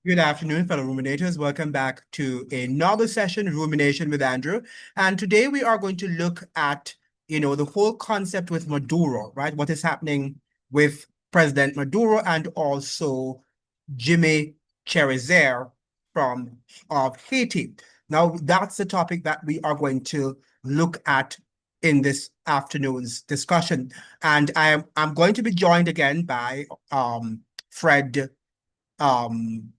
Good afternoon, fellow ruminators. Welcome back to another session, Rumination with Andrew. And today we are going to look at, the whole concept with Maduro, right? What is happening with President Maduro and also Jimmy Cherizier from of Haiti. Now, that's the topic that we are going to look at in this afternoon's discussion. And I'm going to be joined again by Fred um,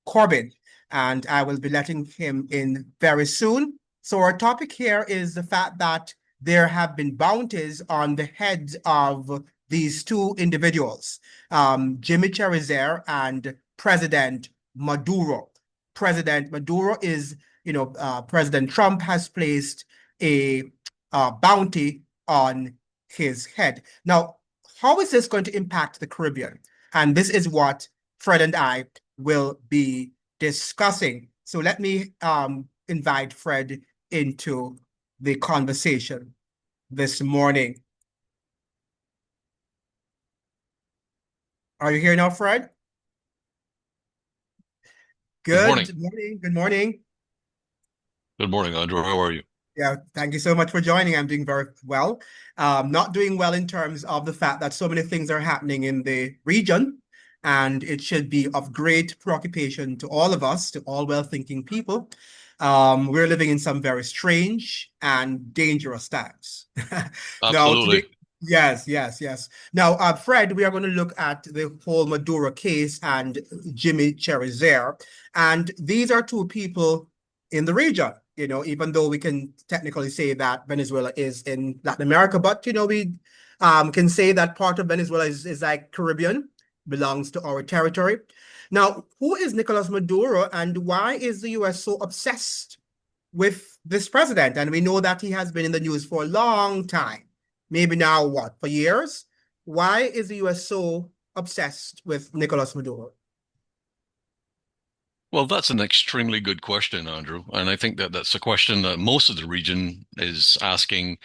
Corbin, and I will be letting him in very soon. So our topic here is the fact that there have been bounties on the heads of these two individuals, Jimmy Cherizier and President Maduro. President Maduro is, President Trump has placed a bounty on his head. Now, how is this going to impact the Caribbean? And this is what Fred and I will be discussing. So let me invite Fred into the conversation this morning. Are you here now, Fred? Good morning. Good morning. Good morning. Good morning, Andrew. How are you? Yeah, thank you so much for joining. I'm doing very well. Not doing well in terms of the fact that so many things are happening in the region, and it should be of great preoccupation to all of us, to all well-thinking people. We're living in some very strange and dangerous times. Now, today, Absolutely. yes, yes, yes. Now, Fred, we are going to look at the whole Maduro case and Jimmy Cherizier, and these are two people in the region. Even though we can technically say that Venezuela is in Latin America, but we can say that part of Venezuela is like Caribbean, belongs to our territory. Now, who is Nicolás Maduro and why is the US so obsessed with this president? And we know that he has been in the news for a long time, maybe now what, for years? Why is the US so obsessed with Nicolás Maduro? Well, that's an extremely good question, Andrew. And I think that that's a question that most of the region is asking,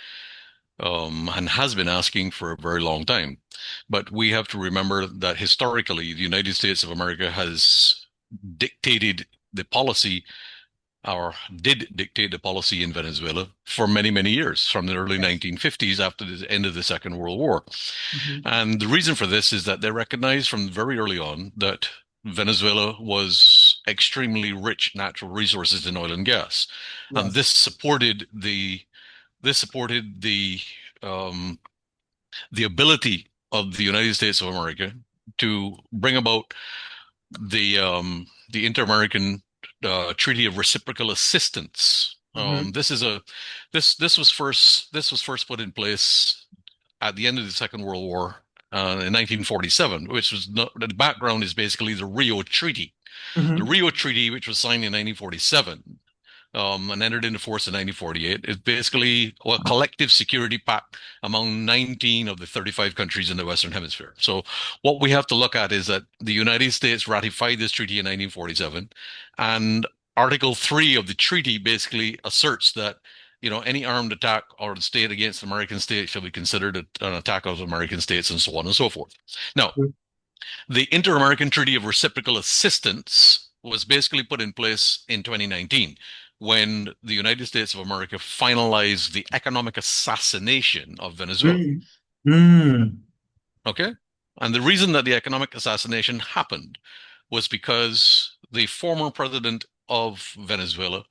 and has been asking for a very long time. But we have to remember that historically, the United States of America has dictated the policy or did dictate the policy in Venezuela for many, many years, from the early Yes. 1950s after the end of the Second World War. Mhm. And the reason for this is that they recognized from very early on that Venezuela was extremely rich natural resources in oil and gas, and Yes. this supported um, the ability of the United States of America to bring about the Inter-American Treaty of Reciprocal Assistance. Mhm. This was first put in place at the end of the Second World War in 1947, which was not, the background is basically the Rio Treaty. The Mhm. Rio Treaty, which was signed in 1947 and entered into force in 1948, is basically a collective security pact among 19 of the 35 countries in the Western Hemisphere. So what we have to look at is that the United States ratified this treaty in 1947, and Article 3 of the treaty basically asserts that any armed attack or the state against American states shall be considered an attack of American states and so on and so forth. Now, the Inter-American Treaty of Reciprocal Assistance was basically put in place in 2019 when the United States of America finalized the economic assassination of Venezuela. Mm. Mm. Okay? And the reason that the economic assassination happened was because the former president of Venezuela,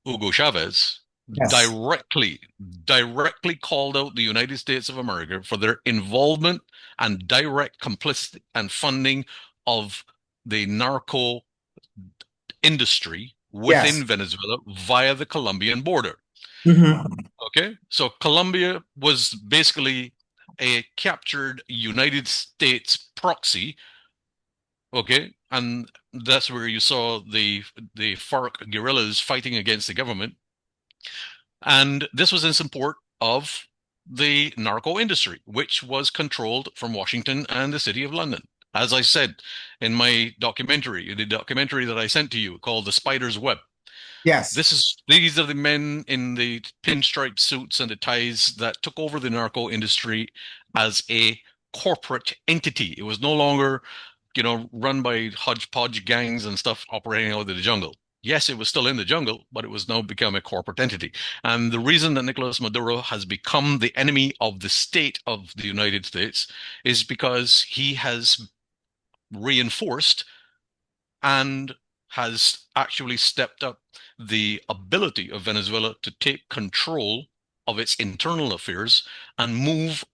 Hugo Chavez, Yes. directly directly called out the United States of America for their involvement and direct complicity and funding of the narco industry Yes. within Venezuela via the Colombian border. Mhm. Okay, so Colombia was basically a captured United States proxy. Okay, and that's where you saw the FARC guerrillas fighting against the government. And this was in support of the narco industry, which was controlled from Washington and the City of London. As I said in my documentary, the documentary that I sent to you called The Spider's Web, Yes. these are the men in the pinstripe suits and the ties that took over the narco industry as a corporate entity. It was no longer run by hodgepodge gangs and stuff operating out of the jungle. Yes, it was still in the jungle, but it was now become a corporate entity. And the reason that Nicolas Maduro has become the enemy of the state of the United States is because he has reinforced and has actually stepped up the ability of Venezuela to take control of its internal affairs and move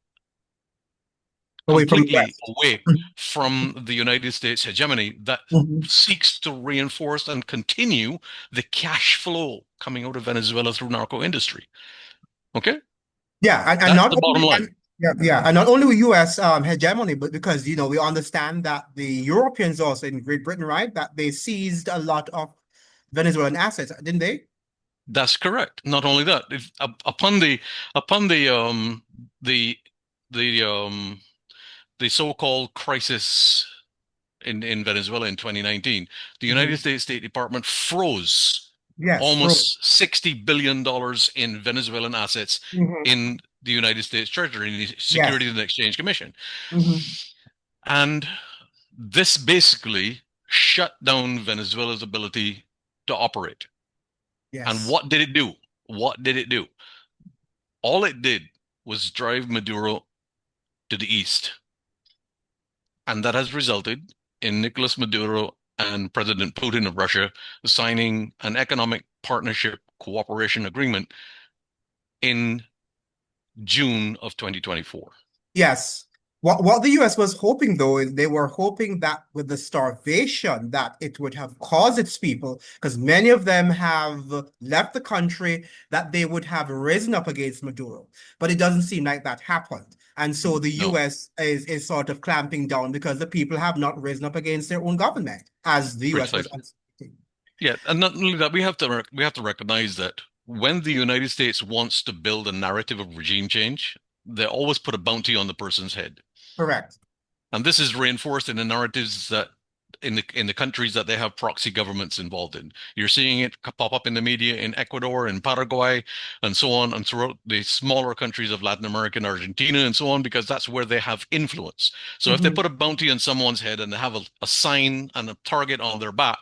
Away from the completely West. away from the United States hegemony that Mhm. seeks to reinforce and continue the cash flow coming out of Venezuela through narco industry. Okay? Yeah, and That's not the bottom only line. and not only U.S. Hegemony, but because we understand that the Europeans also in Great Britain, right, that they seized a lot of Venezuelan assets, didn't they? That's correct. Not only that, upon the the the so-called crisis in Venezuela in 2019, the United Hmm. States State Department froze Yes, bro. almost $60 billion in Venezuelan assets Hmm. in the United States Treasury, the Yes. Securities and Exchange Commission. Hmm. And this basically shut down Venezuela's ability to operate. And Yes. what did it do? What did it do? All it did was drive Maduro to the east. And that has resulted in Nicolas Maduro and President Putin of Russia signing an economic partnership cooperation agreement in June of 2024. Yes. What the US was hoping though is they were hoping that with the starvation that it would have caused its people, because many of them have left the country, that they would have risen up against Maduro. But it doesn't seem like that happened. And so the No, US is sort of clamping down because the people have not risen up against their own government, as the US was precisely. anticipating. Yeah, and not only that, we have to recognize that when the United States wants to build a narrative of regime change, they always put a bounty on the person's head. Correct. And this is reinforced in the narratives that in the countries that they have proxy governments involved in. You're seeing it pop up in the media in Ecuador and Paraguay and so on, and throughout the smaller countries of Latin America and Argentina and so on, because that's where they have influence. So if they Hmm. put a bounty on someone's head and they have a sign and a target on their back,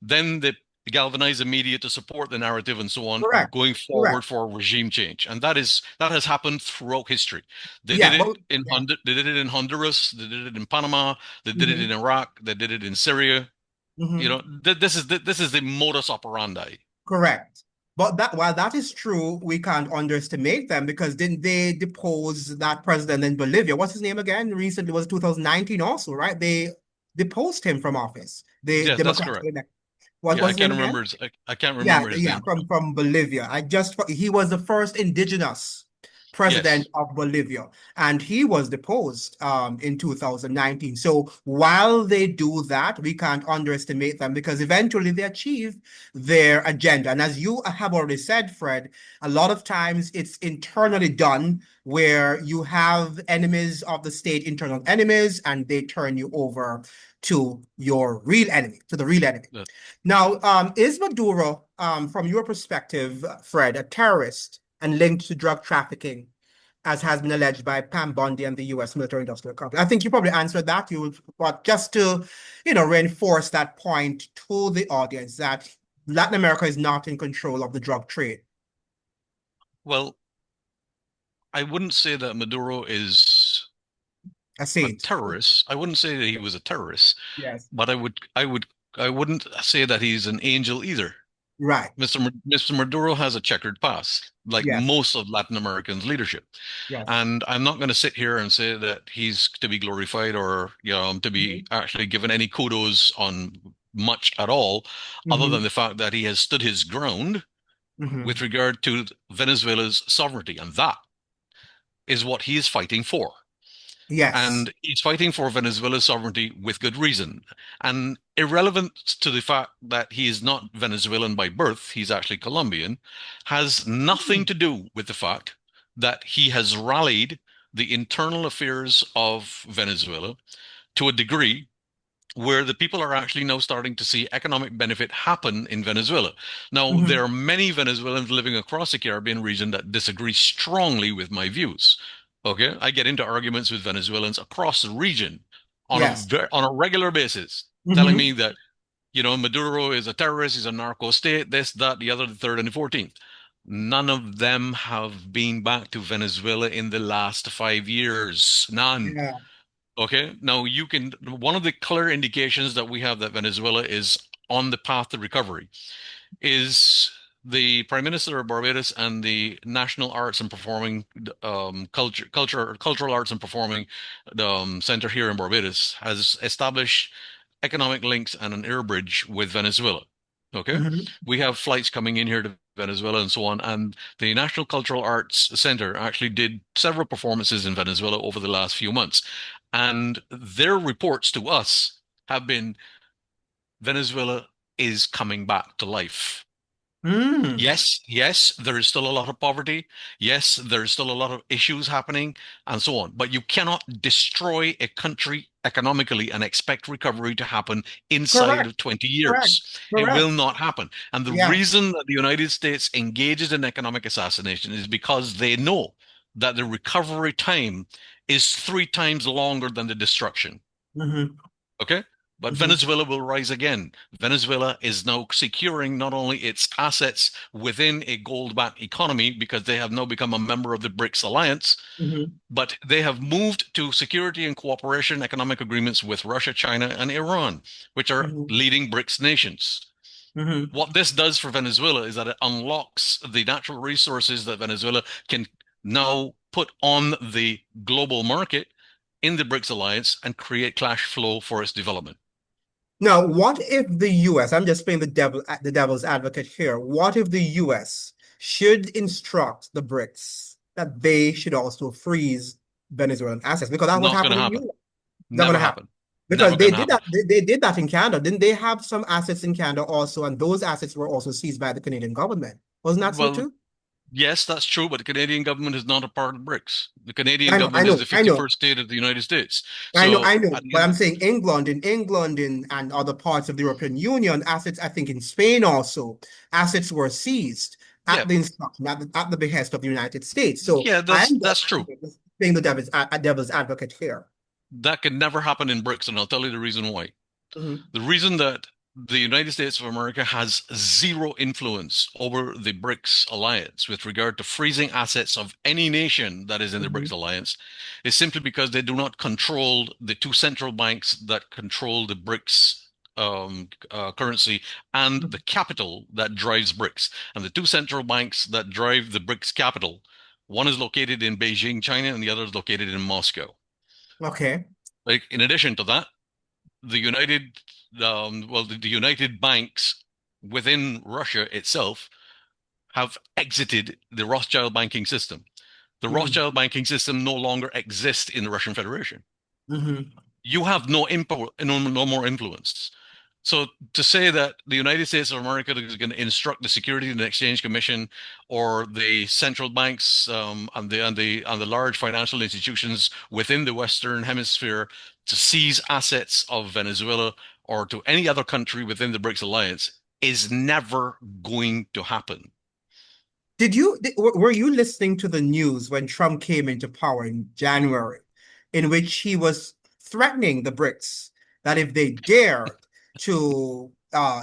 then they galvanize the media to support the narrative and so on, Correct. going forward Correct. for regime change. And that has happened throughout history. They did Yeah, it but in yeah. They did it in Honduras, they did it in Panama, they did it in Hmm. Iraq, they did it in Syria. Hmm. This is the modus operandi. Correct. But that while that is true, we can't underestimate them because didn't they depose that president in Bolivia? What's his name again? Recently was 2019 also, right? They deposed him from office. The Yes, that's Democratic correct. elect. What Yeah, was his name again? I can't Yeah, remember his yeah, name. from Bolivia. He was the first indigenous president Yes. of Bolivia, and he was deposed in 2019. So while they do that, we can't underestimate them because eventually they achieve their agenda. And as you have already said, Fred, a lot of times it's internally done where you have enemies of the state, internal enemies, and they turn you over to your real enemy, to the real enemy. That- Now, is Maduro, from your perspective, Fred, a terrorist and linked to drug trafficking, as has been alleged by Pam Bondi and the U.S. military industrial complex? I think you probably answered that. But just to, reinforce that point to the audience that Latin America is not in control of the drug trade. Well, I wouldn't say that Maduro is A a saint. terrorist. I wouldn't say that he was a terrorist, Yes. but I wouldn't say that he's an angel either. Right. Mr. Maduro has a checkered past, like Yes. most of Latin Americans' leadership. Yes. And I'm not going to sit here and say that he's to be glorified or to be Hmm. actually given any kudos on much at all, other than Hmm. the fact that he has stood his ground with Hmm. regard to Venezuela's sovereignty, and that is what he is fighting for. Yes. And he's fighting for Venezuela's sovereignty with good reason. And irrelevant to the fact that he is not Venezuelan by birth, he's actually Colombian, has nothing Hmm. to do with the fact that he has rallied the internal affairs of Venezuela to a degree where the people are actually now starting to see economic benefit happen in Venezuela. Now, Hmm. there are many Venezuelans living across the Caribbean region that disagree strongly with my views. Okay, I get into arguments with Venezuelans across the region Yes. on a regular basis, telling Mm-hmm. me that, Maduro is a terrorist, he's a narco state, this, that, the other, the third, and the 14th. None of them have been back to Venezuela in the last 5 years. None. Yeah. Okay. Now one of the clear indications that we have that Venezuela is on the path to recovery is the Prime Minister of Barbados and the National Arts and Performing Cultural Arts and Performing Center here in Barbados has established economic links and an air bridge with Venezuela. Okay, Mm-hmm. we have flights coming in here to Venezuela and so on, and the National Cultural Arts Center actually did several performances in Venezuela over the last few months, and their reports to us have been Venezuela is coming back to life. Mm. Yes, there is still a lot of poverty. Yes, there's still a lot of issues happening and so on. But you cannot destroy a country economically and expect recovery to happen inside Correct. of 20 Correct. years. It will Correct. not happen. And the Yeah. reason that the United States engages in economic assassination is because they know that the recovery time is 3 times longer than the destruction. Mm-hmm. Okay? But Mm-hmm. Venezuela will rise again. Venezuela is now securing not only its assets within a gold-backed economy because they have now become a member of the BRICS alliance, Mm-hmm. but they have moved to security and cooperation economic agreements with Russia, China, and Iran, which are Mm-hmm. leading BRICS nations. Mm-hmm. What this does for Venezuela is that it unlocks the natural resources that Venezuela can now put on the global market in the BRICS alliance and create cash flow for its development. Now, what if the US, I'm just playing the devil's advocate here. What if the US should instruct the BRICS that they should also freeze Venezuelan assets? Because that's what Not going to happened in happen. Europe. It's not going Never to happen. happen. Because Never they going to did happen. that, they did that in Canada. Didn't they have some assets in Canada also? And those assets were also seized by the Canadian government. Wasn't that so Well, too? yes, that's true, but the Canadian government is not a part of BRICS. The Canadian I know, I government is the know, I know. 51st state of the United States. I know, So, I know, but I'm saying England and other parts of the European Union, assets, I think in Spain also, assets were seized yeah, at the instruction, at the behest of the United States. So yeah, I'm that's true. just being the devil's advocate here. That can never happen in BRICS, and I'll tell you the reason why. Mhm, The reason that the United States of America has zero influence over the BRICS alliance with regard to freezing assets of any nation that is in the BRICS mhm, alliance is simply because they do not control the two central banks that control the BRICS currency and mhm. the capital that drives BRICS. And the two central banks that drive the BRICS capital, one is located in Beijing, China, and the other is located in Moscow. Okay. Like, in addition to that, the United, the United banks within Russia itself have exited the Rothschild banking system. The Mhm, Rothschild banking system no longer exists in the Russian Federation. mhm. You have no more influence. So to say that the United States of America is going to instruct the Security and Exchange Commission or the central banks and the large financial institutions within the Western Hemisphere to seize assets of Venezuela or to any other country within the BRICS alliance is never going to happen. Were you listening to the news when Trump came into power in January, in which he was threatening the BRICS that if they dared to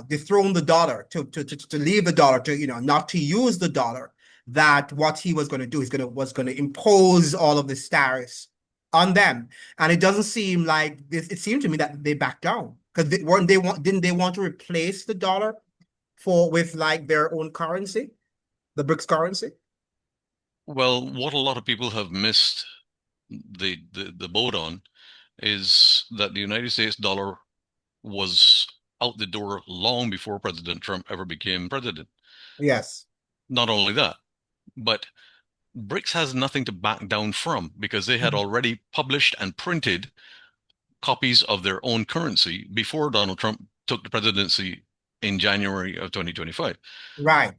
dethrone the dollar, to leave the dollar, to not to use the dollar, that what he was going to do, was going to impose all of the tariffs on them. And it doesn't seem like this. It seemed to me that they backed down because didn't they want to replace the dollar with like their own currency? The BRICS currency? Well, what a lot of people have missed the boat on is that the United States dollar was out the door long before President Trump ever became president. Yes. Not only that, but BRICS has nothing to back down from because they had Mhm. already published and printed copies of their own currency before Donald Trump took the presidency in January of 2025. Right.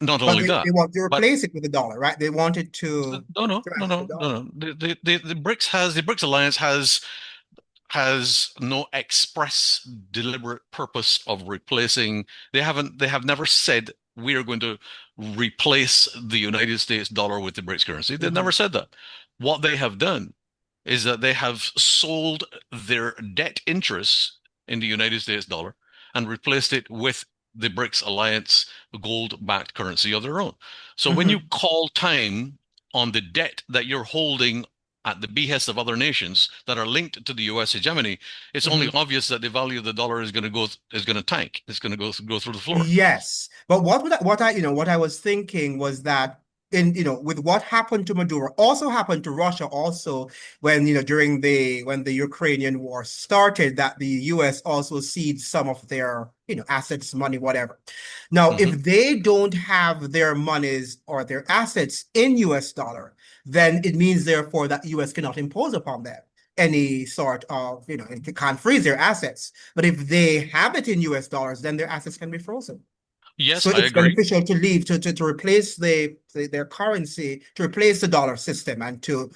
Not But only they that, want to but replace it with the dollar, right? They wanted to no, no, no, trash the no, no, dollar. no. The BRICS alliance has no express deliberate purpose of replacing. They have never said we are going to replace the United States dollar with the BRICS currency. They've never Mhm. said that. What they have done is that they have sold their debt interests in the United States dollar and replaced it with the BRICS alliance gold-backed currency of their own. So when you Hmm. call time on the debt that you're holding at the behest of other nations that are linked to the US hegemony, it's only Hmm. obvious that the value of the dollar is going to tank. It's going to go through the floor. Yes, but what I was thinking was that with what happened to Maduro, also happened to Russia also when during the when the Ukrainian war started, that the US also ceded some of their assets, money, whatever. Now, if Hmm. they don't have their monies or their assets in US dollar, then it means therefore that US cannot impose upon them any sort of, it can't freeze their assets. But if they have it in US dollars, then their assets can be frozen. Yes, So I it's agree. beneficial to leave to replace their currency, to replace the dollar system, and to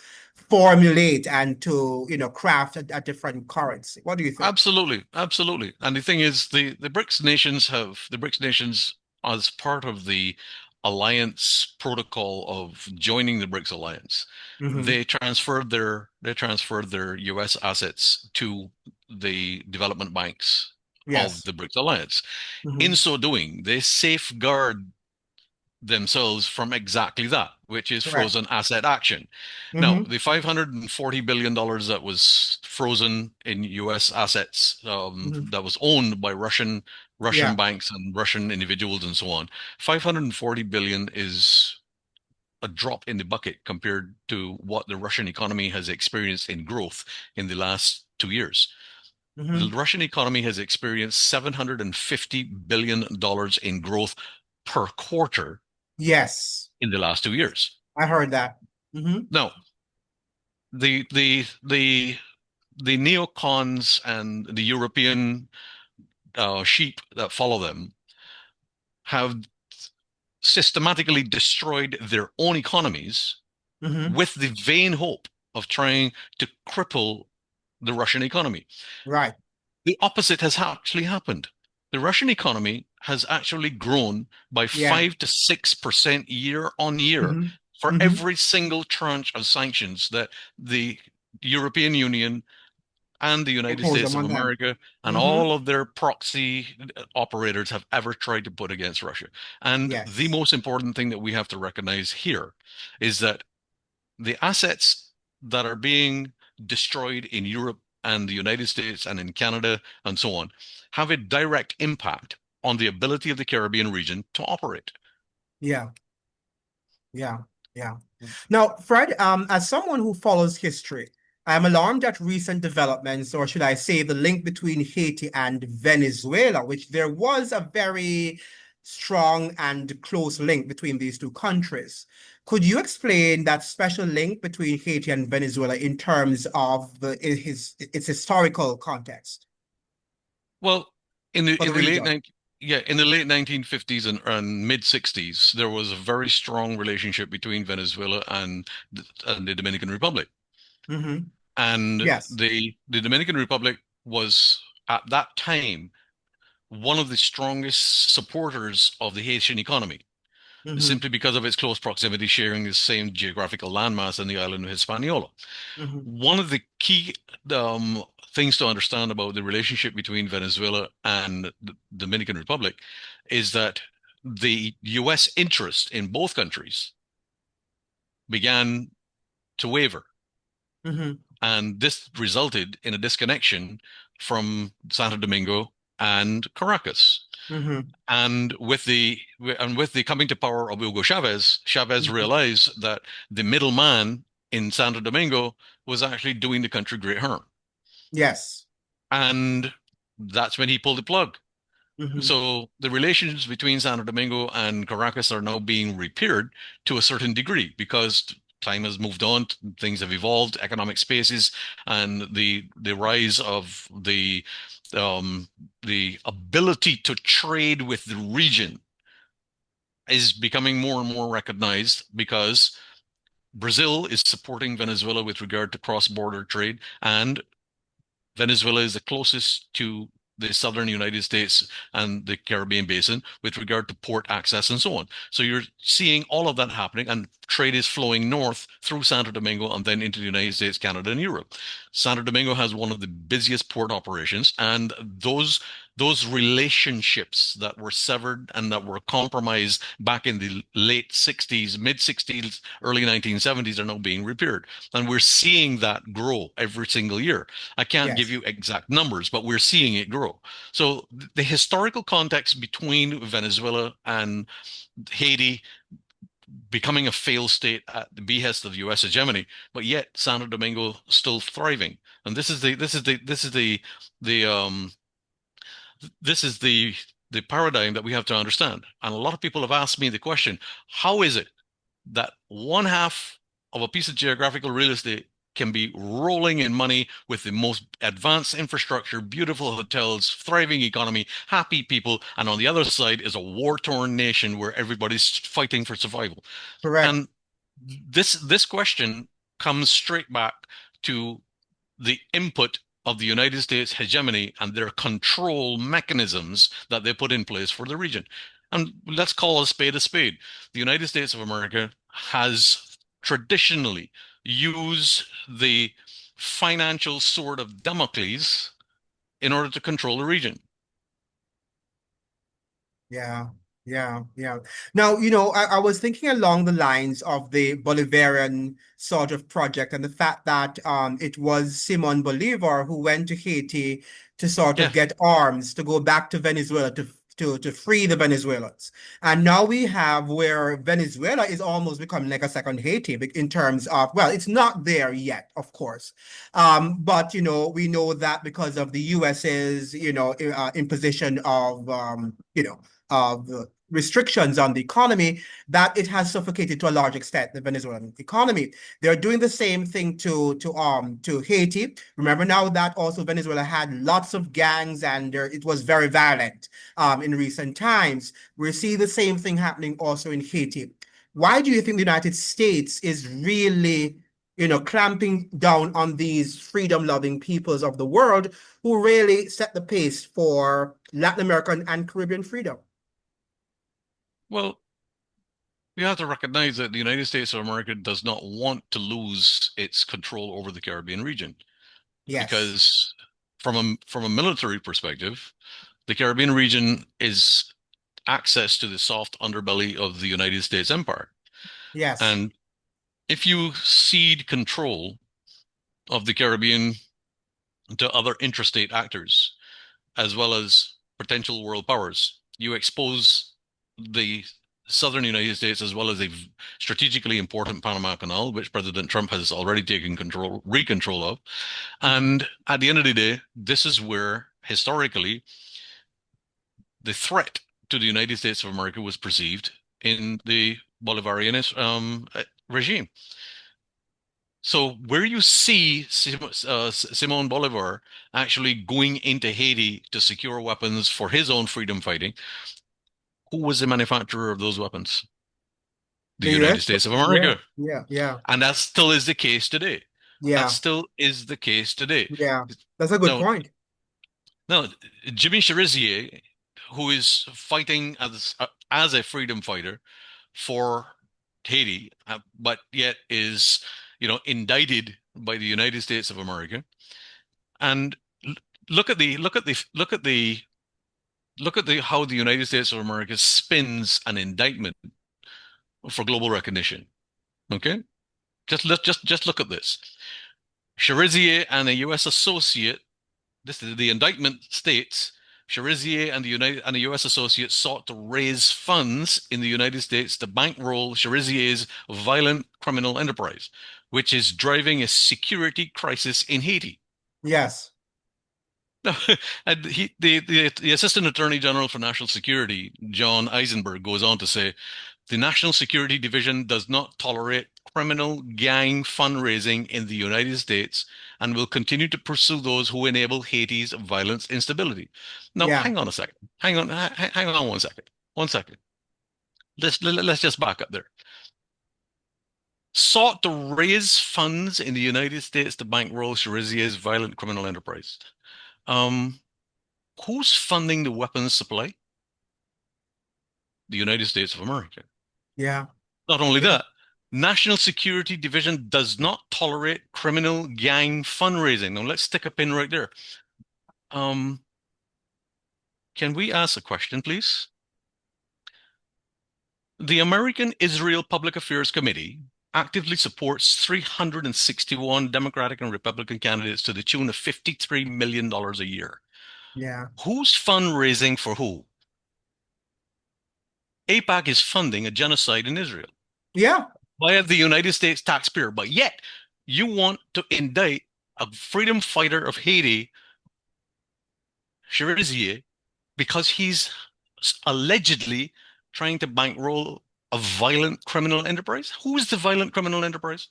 formulate and to craft a different currency. What do you think? Absolutely, absolutely. And the thing is, the BRICS nations, as part of the alliance protocol of joining the BRICS alliance, Hmm. they transferred their US assets to the development banks of Yes. the BRICS alliance. In Hmm. so doing, they safeguard themselves from exactly that, which is Correct. frozen asset action. Now, Hmm. the $540 billion that was frozen in US assets, Hmm. that was owned by Russian Yeah. banks and Russian individuals and so on, 540 billion is a drop in the bucket compared to what the Russian economy has experienced in growth in the last 2 years. The Hmm. Russian economy has experienced $750 billion in growth per quarter Yes. in the last 2 years. I heard that. Hmm. Now, the the the the neocons and the European sheep that follow them have systematically destroyed their own economies Hmm. with the vain hope of trying to cripple the Russian economy. Right. The opposite has actually happened. The Russian economy has actually grown by Yeah. 5 to 6% year on year Hmm. for Hmm. every single tranche of sanctions that the European Union and the United Impose States them of on them. America and Hmm. all of their proxy operators have ever tried to put against Russia. And the Yes. most important thing that we have to recognize here is that the assets that are being destroyed in Europe and the United States and in Canada and so on have a direct impact on the ability of the Caribbean region to operate. Yeah. Yeah. Yeah. Now, Fred, as someone who follows history, I am alarmed at recent developments, or should I say, the link between Haiti and Venezuela, which there was a very strong and close link between these two countries. Could you explain that special link between Haiti and Venezuela in terms of its historical context Well, for the in the late region? 19 yeah, in the late 1950s and mid 60s, there was a very strong relationship between Venezuela and the Dominican Republic. Hmm. And Yes. the Dominican Republic was at that time one of the strongest supporters of the Haitian economy, Hmm. simply because of its close proximity, sharing the same geographical landmass in the island of Hispaniola. Hmm. One of the key um, things to understand about the relationship between Venezuela and the Dominican Republic is that the U.S. interest in both countries began to waver. Hmm. And this resulted in a disconnection from Santo Domingo and Caracas. Hmm. And with the coming to power of Hugo Chavez, Chavez realized that the middleman in Santo Domingo was actually doing the country great harm. Yes. And that's when he pulled the plug. Hmm. So the relations between Santo Domingo and Caracas are now being repaired to a certain degree because time has moved on, things have evolved, economic spaces, and the rise of the ability to trade with the region is becoming more and more recognized because Brazil is supporting Venezuela with regard to cross-border trade, and Venezuela is the closest to the southern United States and the Caribbean basin with regard to port access and so on. So you're seeing all of that happening, and trade is flowing north through Santo Domingo and then into the United States, Canada, and Europe. Santo Domingo has one of the busiest port operations, and those relationships that were severed and that were compromised back in the late 60s, mid 60s, early 1970s are now being repaired. And we're seeing that grow every single year. I can't give Yes, you exact numbers, but we're seeing it grow. So the historical context between Venezuela and Haiti becoming a failed state at the behest of U.S. hegemony, but yet Santo Domingo still thriving. And the this is the paradigm that we have to understand. And a lot of people have asked me the question, how is it that one half of a piece of geographical real estate can be rolling in money with the most advanced infrastructure, beautiful hotels, thriving economy, happy people, and on the other side is a war-torn nation where everybody's fighting for survival? correct. And this question comes straight back to the input of the United States hegemony and their control mechanisms that they put in place for the region. And let's call a spade a spade. The United States of America has traditionally used the financial sword of Damocles in order to control the region. Yeah, yeah. Now, I was thinking along the lines of the Bolivarian sort of project and the fact that it was Simon Bolivar who went to Haiti to sort of Yeah, get arms to go back to Venezuela to free the Venezuelans. And now we have where Venezuela is almost becoming like a second Haiti in terms of, well, it's not there yet, of course. But we know that because of the US's, imposition of of restrictions on the economy, that it has suffocated to a large extent the Venezuelan economy. They're doing the same thing to Haiti. Remember now that also Venezuela had lots of gangs and it was very violent in recent times. We see the same thing happening also in Haiti. Why do you think the United States is really clamping down on these freedom-loving peoples of the world who really set the pace for Latin American and Caribbean freedom? well, you have to recognize that the United States of America does not want to lose its control over the Caribbean region Yes, because from a military perspective, the Caribbean region is access to the soft underbelly of the United States empire. yes, And if you cede control of the Caribbean to other intrastate actors, as well as potential world powers, you expose the southern United States as well as a strategically important Panama Canal, which President Trump has already taken control of. mhm, And at the end of the day, this is where historically the threat to the United States of America was perceived in the Bolivarianist regime. So where you see Simon Bolivar actually going into Haiti to secure weapons for his own freedom fighting, who was the manufacturer of those weapons? The the United US. States of Yeah, America. yeah, And that still is the case today. That yeah, still is the case today. yeah. That's a good Now, point. now, Jimmy Cherizier, who is fighting as a freedom fighter for Haiti, but yet is, indicted by the United States of America. And look at the how the United States of America spins an indictment for global recognition. Okay, just look at this. Cherizier and a U.S. associate. This is the indictment states. Cherizier and the U.S. associate sought to raise funds in the United States to bankroll Cherizier's violent criminal enterprise, which is driving a security crisis in Haiti. Yes, No, and the Assistant Attorney General for National Security, John Eisenberg, goes on to say the National Security Division does not tolerate criminal gang fundraising in the United States and will continue to pursue those who enable Haiti's violence instability. Now, yeah, hang on a second. Hang on 1 second. 1 second. Let's just back up there. Sought to raise funds in the United States to bankroll Cherizier's violent criminal enterprise. Um, Who's funding the weapons supply? The United States of America. Yeah. Not only Yeah. that, National Security Division does not tolerate criminal gang fundraising. Now let's stick a pin right there. Um, can we ask a question, please? The American Israel Public Affairs Committee actively supports 361 Democratic and Republican candidates to the tune of $53 million a year. Yeah. Who's fundraising for who? AIPAC is funding a genocide in Israel Yeah. via the United States taxpayer, but yet you want to indict a freedom fighter of Haiti, Cherizier, because he's allegedly trying to bankroll a violent criminal enterprise. Who is the violent criminal enterprise?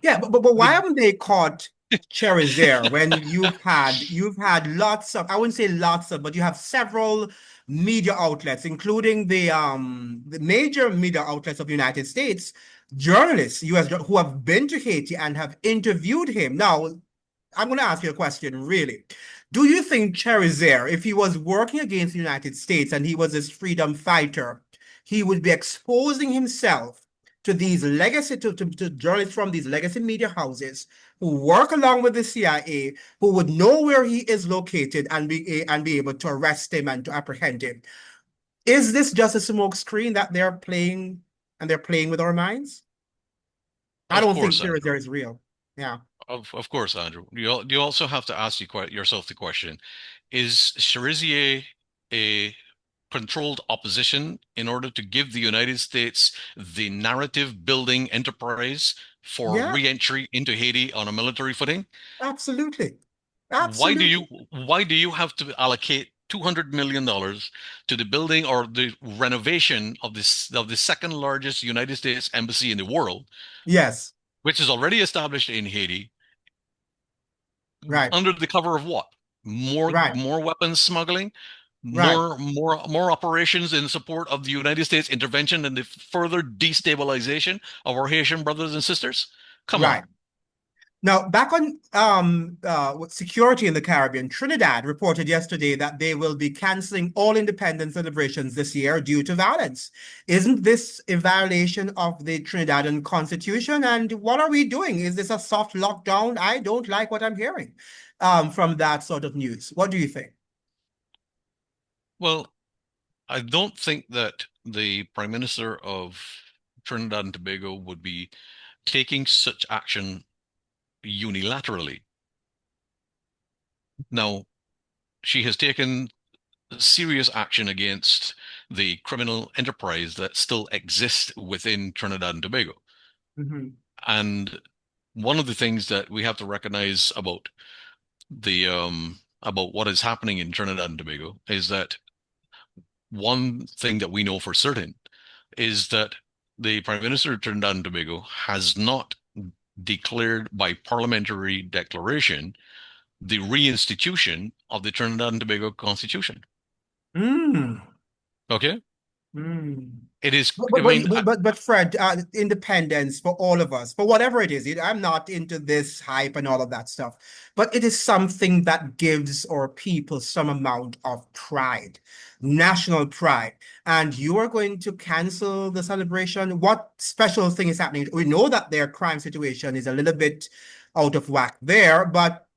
Yeah, but why The haven't they caught Cherizier when you've had lots of, I wouldn't say lots of, but you have several media outlets, including the major media outlets of the United States, journalists, who have been to Haiti and have interviewed him. Now, I'm going to ask you a question, really. Do you think Cherizier, if he was working against the United States and he was this freedom fighter, he would be exposing himself to these legacy to journalists from these legacy media houses who work along with the CIA, who would know where he is located and be able to arrest him and to apprehend him? Is this just a smoke screen that they're playing with our minds? I Of don't think course, Andrew. Cherizier is real. Yeah. Of course, Andrew. You also have to ask yourself the question: is Cherizier a controlled opposition in order to give the United States the narrative building enterprise for Yeah, re-entry into Haiti on a military footing? absolutely. Why do you Absolutely. why do you have to allocate $200 million to the building or the renovation of the second largest United States embassy in the world, Yes. which is already established in Haiti, Right. under the cover of what? Right. More weapons smuggling, Right. more operations in support of the United States intervention and the further destabilization of our Haitian brothers and sisters? Come Right. on. Now, back on with security in the Caribbean, Trinidad reported yesterday that they will be canceling all independence celebrations this year due to violence. Isn't this a violation of the Trinidadian constitution? And what are we doing? Is this a soft lockdown? I don't like what I'm hearing from that sort of news. What do you think? Well, I don't think that the Prime Minister of Trinidad and Tobago would be taking such action unilaterally. Now, she has taken serious action against the criminal enterprise that still exists within Trinidad and Tobago. Mhm. And one of the things that we have to recognize about what is happening in Trinidad and Tobago is that one thing that we know for certain is that the Prime Minister of Trinidad and Tobago has not declared by parliamentary declaration the reinstitution of the Trinidad and Tobago Constitution. Mm. Okay? Mm. It is, But I but mean, but but, but Fred, independence for all of us, for whatever it is. I'm not into this hype and all of that stuff, but it is something that gives our people some amount of pride, national pride. And you are going to cancel the celebration. What special thing is happening? We know that their crime situation is a little bit out of whack there, but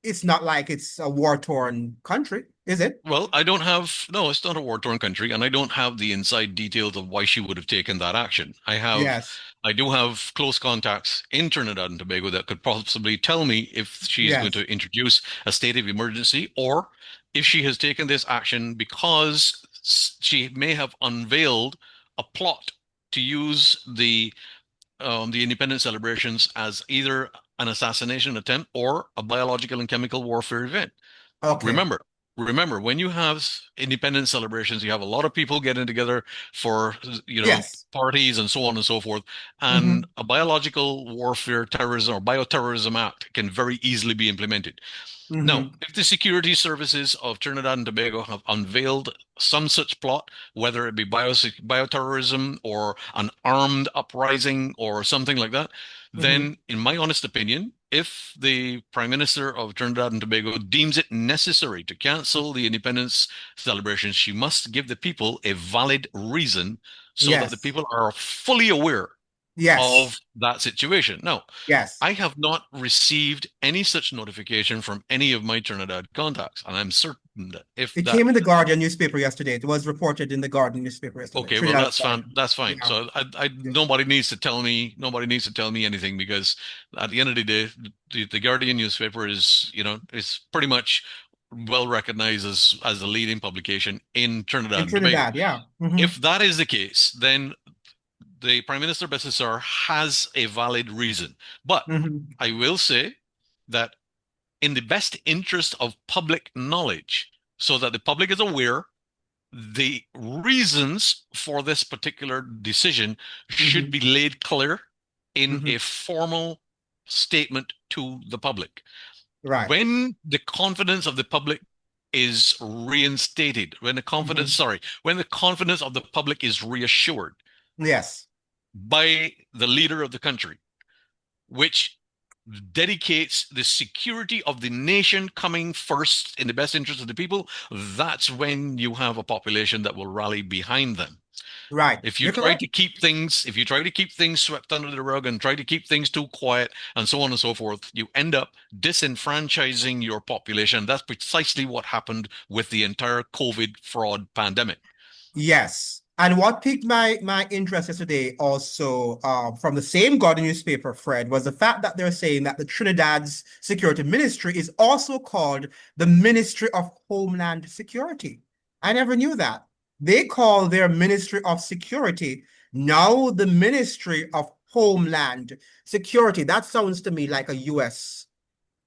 it's not like it's a war-torn country, is it? well, I don't have, no, it's not a war-torn country, and I don't have the inside details of why she would have taken that action. Yes, I do have close contacts in Trinidad and Tobago that could possibly tell me if she is going yes. to introduce a state of emergency or if she has taken this action because she may have unveiled a plot to use the independence celebrations as either an assassination attempt or a biological and chemical warfare event. Okay. Remember, remember, when you have independence celebrations, you have a lot of people getting together for, Yes. parties and so on and so forth. And Mm-hmm. a biological warfare terrorism or bioterrorism act can very easily be implemented. Now, Mm-hmm. if the security services of Trinidad and Tobago have unveiled some such plot, whether it be bioterrorism or an armed uprising or something like that, Mm-hmm. then, in my honest opinion, if the Prime Minister of Trinidad and Tobago deems it necessary to cancel the independence celebrations, she must give the people a valid reason so that the Yes. people are fully aware Yes. of that situation. Now, Yes. I have not received any such notification from any of my Trinidad contacts, and I'm certain that if It that came in the Guardian newspaper yesterday. It was reported in the Guardian newspaper yesterday. okay, well Trinidad that's fine. Guardian. That's fine. Yeah. So Yeah. nobody needs to tell me. Nobody needs to tell me anything because at the end of the day, the Guardian newspaper is, is pretty much well recognized as the leading publication in Trinidad In and Tobago. Trinidad, yeah. If that is the case, then the Prime Minister Besisar has a valid reason. But Hmm. I will say that in the best interest of public knowledge, so that the public is aware, the reasons for this particular decision should Hmm. be laid clear in Hmm. a formal statement to the public. Right. When the confidence of the public is reinstated, Hmm. when the confidence of the public is reassured Yes. by the leader of the country, which dedicates the security of the nation coming first in the best interest of the people, that's when you have a population that will rally behind them. Right. You're correct. If you try to keep things swept under the rug and try to keep things too quiet and so on and so forth, you end up disenfranchising your population. That's precisely what happened with the entire COVID fraud pandemic. Yes. And what piqued my interest yesterday also from the same Guardian newspaper, Fred, was the fact that they're saying that the Trinidad's security ministry is also called the Ministry of Homeland Security. I never knew that. They call their Ministry of Security now the Ministry of Homeland Security. That sounds to me like a U.S.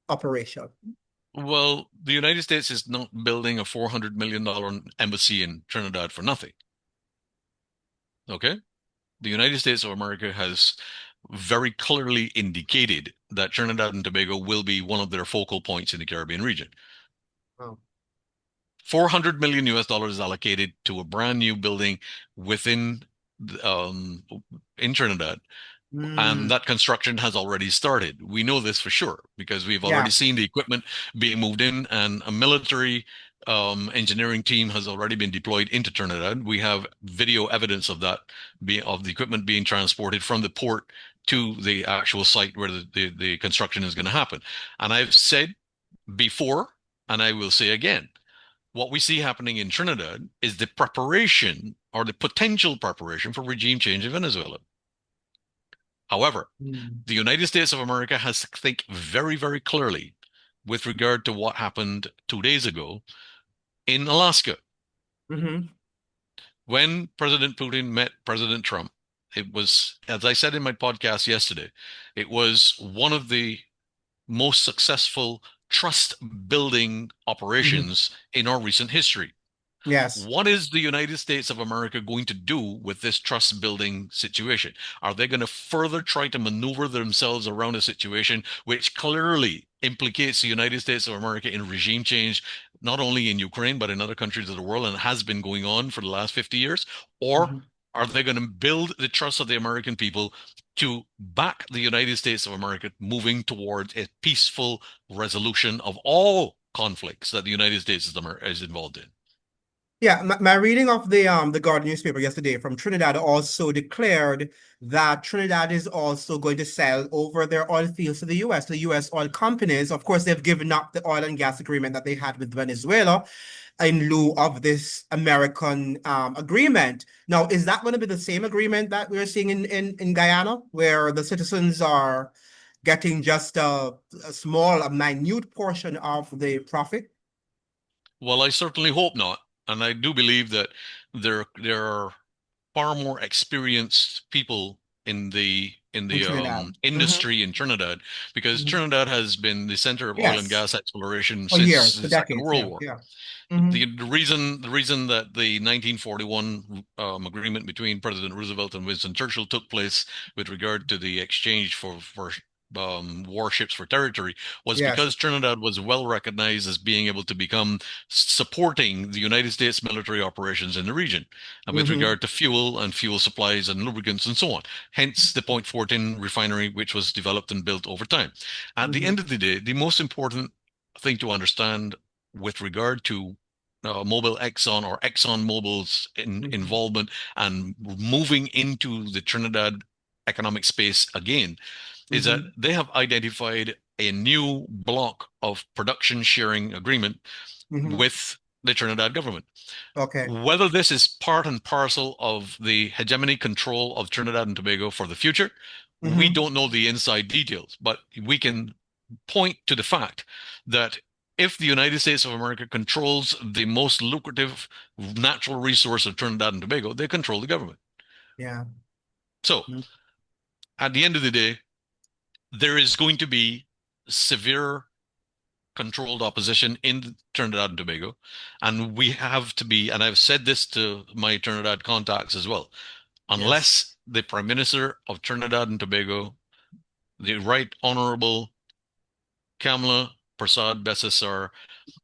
operation. Well, the United States is not building a $400 million embassy in Trinidad for nothing. Okay? The United States of America has very clearly indicated that Trinidad and Tobago will be one of their focal points in the Caribbean region. Oh. 400 million US dollars is allocated to a brand new building within um, in Trinidad, and Mm, that construction has already started. We know this for sure because we've already yeah. seen the equipment being moved in, and a military engineering team has already been deployed into Trinidad. We have video evidence of that, of the equipment being transported from the port to the actual site where the construction is going to happen. And I've said before, and I will say again, what we see happening in Trinidad is the preparation or the potential preparation for regime change in Venezuela. However, Mm. the United States of America has to think very, very clearly with regard to what happened 2 days ago in Alaska. Hmm. When President Putin met President Trump, it was, as I said in my podcast yesterday, it was one of the most successful trust building Hmm. operations in our recent history. Yes. What is the United States of America going to do with this trust building situation? Are they going to further try to maneuver themselves around a situation which clearly implicates the United States of America in regime change, not only in Ukraine, but in other countries of the world, and has been going on for the last 50 years? Or Mhm. are they going to build the trust of the American people to back the United States of America moving towards a peaceful resolution of all conflicts that the United States is involved in? Yeah, my reading of the Guardian newspaper yesterday from Trinidad also declared that Trinidad is also going to sell over their oil fields to the US, the US oil companies. Of course, they've given up the oil and gas agreement that they had with Venezuela in lieu of this American agreement. Now, is that going to be the same agreement that we're seeing in Guyana, where the citizens are getting just a small, a minute portion of the profit? Well, I certainly hope not. And I do believe that there are far more experienced people in In the Trinidad. Hmm. industry in Trinidad, because Hmm. Trinidad has been the center of oil and Yes, gas exploration for since years, the for Second decades. World Yeah, War. yeah. Hmm. The reason that the 1941 agreement between President Roosevelt and Winston Churchill took place with regard to the exchange for warships for territory was Yes. because Trinidad was well recognized as being able to become supporting the United States military operations in the region with Mm-hmm. regard to fuel and fuel supplies and lubricants and so on. Hence the Point 14 refinery, which was developed and built over time. At the Mm-hmm. end of the day, the most important thing to understand with regard to Mobil Exxon or Exxon Mobil's Mm-hmm. involvement and moving into the Trinidad economic space again is that Mm-hmm. they have identified a new block of production sharing agreement Mm-hmm. with the Trinidad government. Okay. Whether this is part and parcel of the hegemony control of Trinidad and Tobago for the future, we Mm-hmm. don't know the inside details, but we can point to the fact that if the United States of America controls the most lucrative natural resource of Trinidad and Tobago, they control the government. Yeah. So at the end of the day, there is going to be severe controlled opposition in Trinidad and Tobago. And we have to be, and I've said this to my Trinidad contacts as well, Yes. unless the Prime Minister of Trinidad and Tobago, the Right Honorable Kamala Prasad Besasar,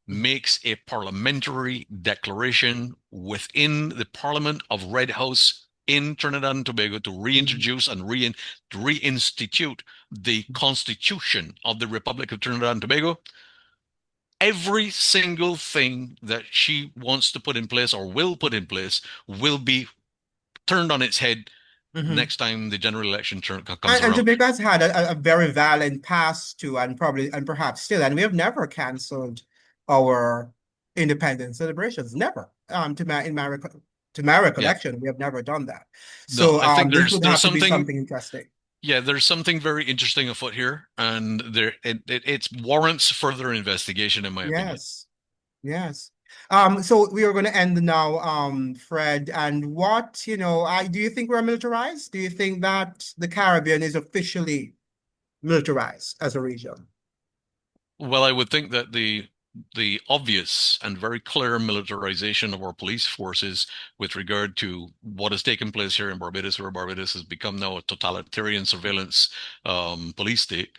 makes a parliamentary declaration within the Parliament of Red House in Trinidad and Tobago to Mm-hmm. reintroduce and reinstitute the Constitution of the Republic of Trinidad and Tobago. Every single thing that she wants to put in place or will put in place will be turned on its head Mm-hmm. next time the general election comes And around. Jamaica has had a very valiant past too, and probably and perhaps still, and we have never canceled our independence celebrations. Never. To my Yeah. recollection, we have never done that. No, So I think this there's would there's have to be something something interesting. yeah, there's something very interesting afoot here, and it warrants further investigation, in my opinion. Yes. Yes. So we are going to end now, Fred. And what, I do you think we're militarized? Do you think that the Caribbean is officially militarized as a region? Well, I would think that the obvious and very clear militarization of our police forces with regard to what has taken place here in Barbados, where Barbados has become now a totalitarian surveillance police state.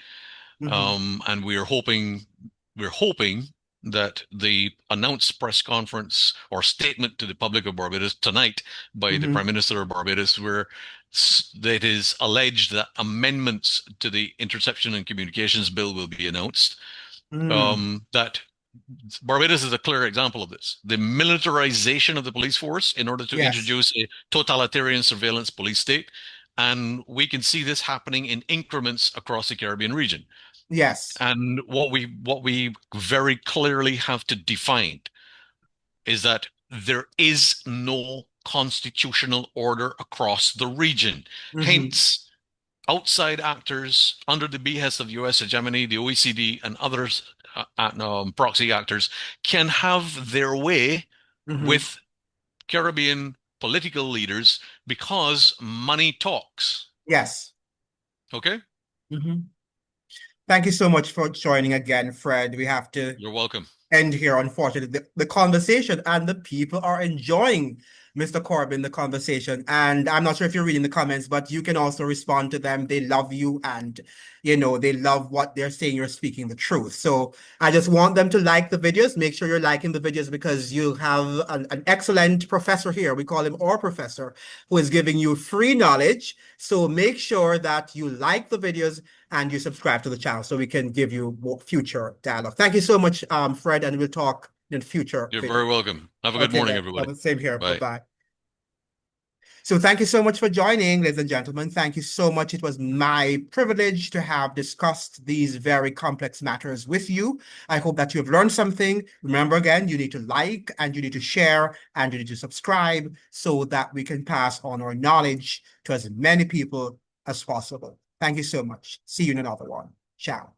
Mm-hmm. And we're hoping that the announced press conference or statement to the public of Barbados tonight by the Prime Mm-hmm. Minister of Barbados, where it is alleged that amendments to the Interception and Communications Bill will be announced. Mm. That Barbados is a clear example of this. The militarization of the police force in order to Yes. introduce a totalitarian surveillance police state. And we can see this happening in increments across the Caribbean region. Yes. And what we very clearly have to define is that there is no constitutional order across the region. Mm-hmm. Hence, outside actors under the behest of US hegemony, the OECD, and others, proxy actors, can have their way Mm-hmm. with Caribbean political leaders because money talks. Yes. Okay? Mm-hmm. Thank you so much for joining again, Fred. We have to You're welcome. end here, unfortunately. The conversation and the people are enjoying, Mr. Corbin, the conversation. And I'm not sure if you're reading the comments, but you can also respond to them. They love you and, they love what they're saying. You're speaking the truth. So I just want them to like the videos. Make sure you're liking the videos because you have an excellent professor here. We call him our professor, who is giving you free knowledge. So make sure that you like the videos and you subscribe to the channel so we can give you more future dialogue. Thank you so much, Fred, and we'll talk in future You're video. very welcome. Have a good Okay, morning, then. everybody. Same here. Bye. Bye-bye. So thank you so much for joining, ladies and gentlemen. Thank you so much. It was my privilege to have discussed these very complex matters with you. I hope that you have learned something. Remember, again, you need to like and you need to share and you need to subscribe so that we can pass on our knowledge to as many people as possible. Thank you so much. See you in another one. Ciao.